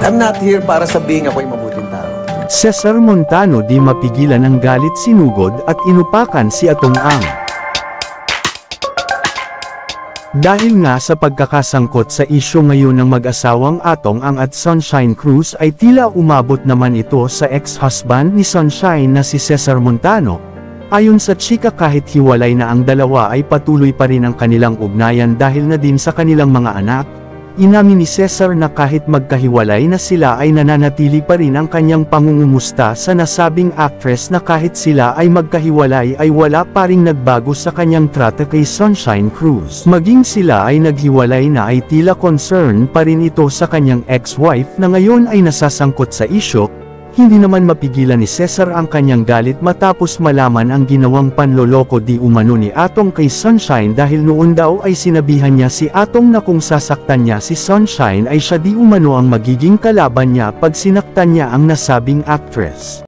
I'm not here para sabihin ako'y mabuting tao. Cesar Montano di mapigilan ang galit sinugod at inupakan si Atong Ang. Dahil nga sa pagkakasangkot sa isyu ngayon ng mag-asawang Atong Ang at Sunshine Cruz ay tila umabot naman ito sa ex-husband ni Sunshine na si Cesar Montano. Ayon sa chika kahit hiwalay na ang dalawa ay patuloy pa rin ang kanilang ugnayan dahil na din sa kanilang mga anak. Inamin ni Cesar na kahit magkahiwalay na sila ay nananatili pa rin ang kanyang pangungumusta sa nasabing actress na kahit sila ay magkahiwalay ay wala pa ring nagbago sa kanyang trato kay Sunshine Cruz. Maging sila ay naghiwalay na ay tila concern pa rin ito sa kanyang ex-wife na ngayon ay nasasangkot sa isyu. Hindi naman mapigilan ni Cesar ang kanyang galit matapos malaman ang ginawang panloloko di umano ni Atong kay Sunshine dahil noon daw ay sinabihan niya si Atong na kung sasaktan niya si Sunshine ay siya di umano ang magiging kalaban niya pag sinaktan niya ang nasabing actress.